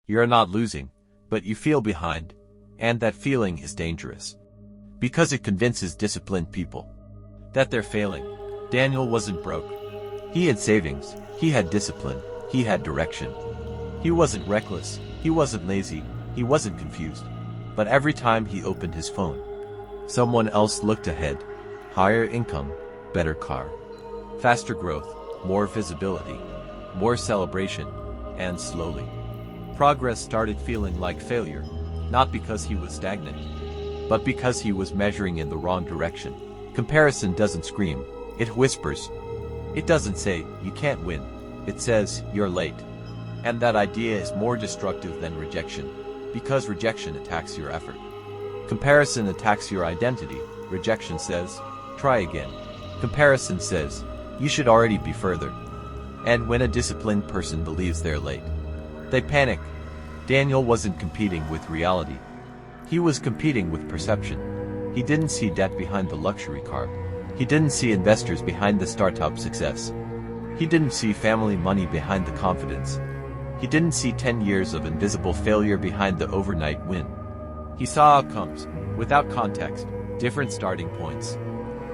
You're not losing, but you feel behind, and that feeling is dangerous. Because it convinces disciplined people that they're failing. Daniel wasn't broke. He had savings, he had discipline, he had direction. He wasn't reckless, he wasn't lazy, he wasn't confused. But every time he opened his phone, someone else looked ahead. Higher income, better car, faster growth, more visibility, more celebration, and slowly, progress started feeling like failure, not because he was stagnant, but because he was measuring in the wrong direction. Comparison doesn't scream, it whispers. It doesn't say, you can't win. It says, you're late. And that idea is more destructive than rejection, because rejection attacks your effort. Comparison attacks your identity. Rejection says, try again. Comparison says, you should already be further. And when a disciplined person believes they're late, they panic. Daniel wasn't competing with reality. He was competing with perception. He didn't see debt behind the luxury car. He didn't see investors behind the startup success. He didn't see family money behind the confidence. He didn't see 10 years of invisible failure behind the overnight win. He saw outcomes, without context, different starting points,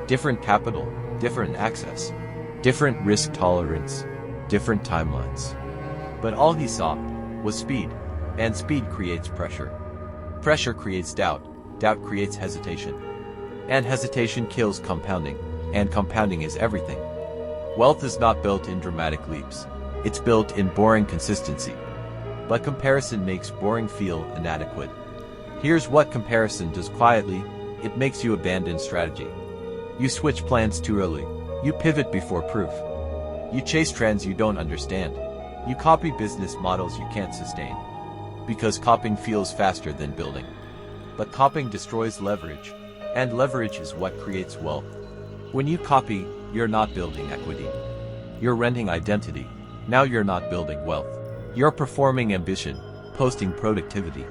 different capital, different access, different risk tolerance, different timelines. But all he saw was speed, and speed creates pressure. Pressure creates doubt, doubt creates hesitation. And hesitation kills compounding, and compounding is everything. Wealth is not built in dramatic leaps. It's built in boring consistency. But comparison makes boring feel inadequate. Here's what comparison does quietly: it makes you abandon strategy. You switch plans too early. You pivot before proof. You chase trends you don't understand. You copy business models you can't sustain. Because copying feels faster than building. But copying destroys leverage, and leverage is what creates wealth. When you copy, you're not building equity. You're renting identity. Now you're not building wealth. You're performing ambition, posting productivity,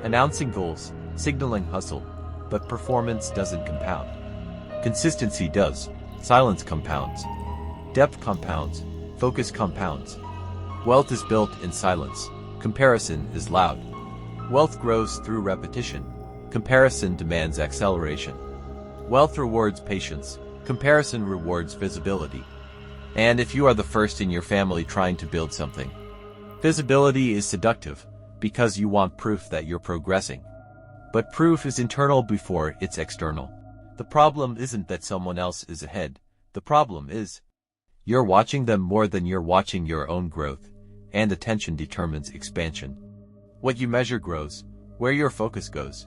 announcing goals, signaling hustle. But performance doesn't compound. Consistency does. Silence compounds. Depth compounds. Focus compounds. Wealth is built in silence. Comparison is loud. Wealth grows through repetition. Comparison demands acceleration. Wealth rewards patience. Comparison rewards visibility. And if you are the first in your family trying to build something, visibility is seductive, because you want proof that you're progressing. But proof is internal before it's external. The problem isn't that someone else is ahead. The problem is, you're watching them more than you're watching your own growth, and attention determines expansion. What you measure grows, where your focus goes.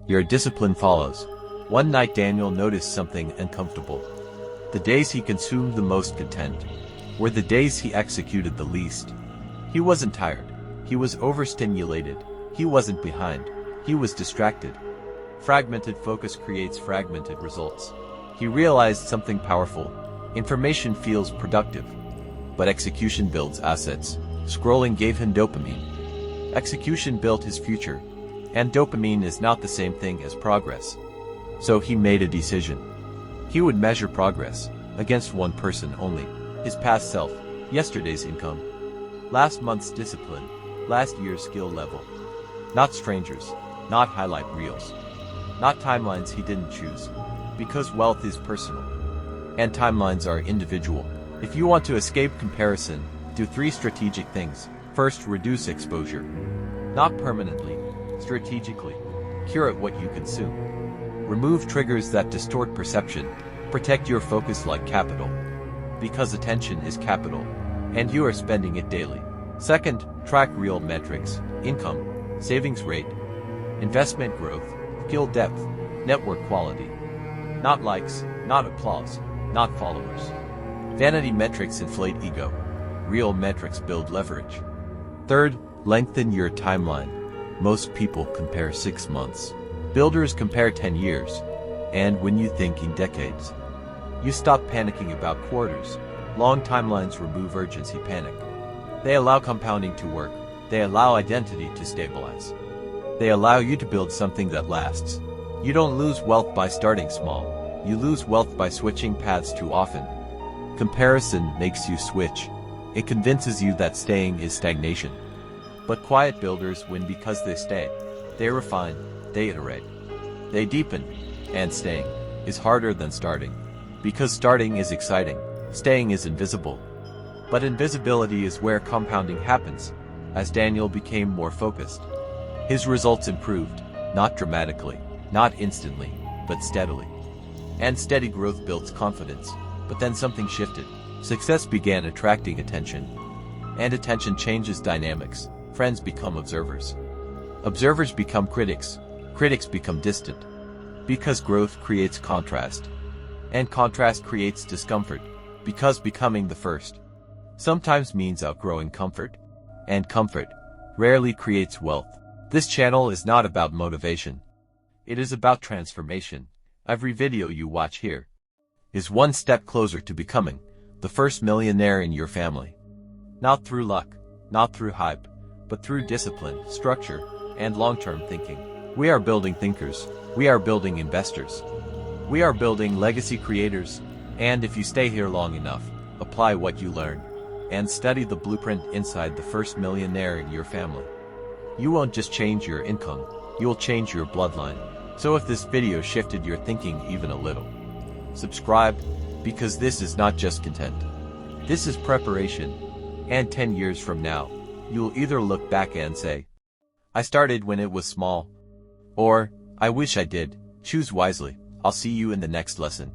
Your discipline follows. One night Daniel noticed something uncomfortable. The days he consumed the most content were the days he executed the least. He wasn't tired. He was overstimulated. He wasn't behind. He was distracted. Fragmented focus creates fragmented results. He realized something powerful. Information feels productive, but execution builds assets. Scrolling gave him dopamine. Execution built his future, and dopamine is not the same thing as progress. So he made a decision. He would measure progress against one person only: his past self, yesterday's income, last month's discipline, last year's skill level. Not strangers, not highlight reels, not timelines he didn't choose, because wealth is personal, and timelines are individual. If you want to escape comparison, do 3 strategic things. First, reduce exposure. Not permanently, strategically. Curate what you consume. Remove triggers that distort perception. Protect your focus like capital, because attention is capital, and you are spending it daily. Second, track real metrics: income, savings rate, investment growth, skill depth, network quality. Not likes, not applause, not followers. Vanity metrics inflate ego. Real metrics build leverage. Third, lengthen your timeline. Most people compare 6 months. Builders compare 10 years. And when you think in decades, you stop panicking about quarters. Long timelines remove urgency panic. They allow compounding to work. They allow identity to stabilize. They allow you to build something that lasts. You don't lose wealth by starting small. You lose wealth by switching paths too often. Comparison makes you switch. It convinces you that staying is stagnation. But quiet builders win because they stay. They refine, they iterate, they deepen, and staying is harder than starting. Because starting is exciting, staying is invisible. But invisibility is where compounding happens. As Daniel became more focused, his results improved, not dramatically, not instantly, but steadily. And steady growth builds confidence. But then something shifted. Success began attracting attention. And attention changes dynamics. Friends become observers. Observers become critics. Critics become distant. Because growth creates contrast. And contrast creates discomfort. Because becoming the first sometimes means outgrowing comfort. And comfort rarely creates wealth. This channel is not about motivation. It is about transformation. Every video you watch here is one step closer to becoming the first millionaire in your family. Not through luck, not through hype, but through discipline, structure, and long-term thinking. We are building thinkers. We are building investors. We are building legacy creators. And if you stay here long enough, apply what you learn and study the blueprint inside the first millionaire in your family. You won't just change your income, you'll change your bloodline. So if this video shifted your thinking even a little, subscribe, because this is not just content. This is preparation. And 10 years from now, you'll either look back and say, I started when it was small, or I wish I did. Choose wisely. I'll see you in the next lesson.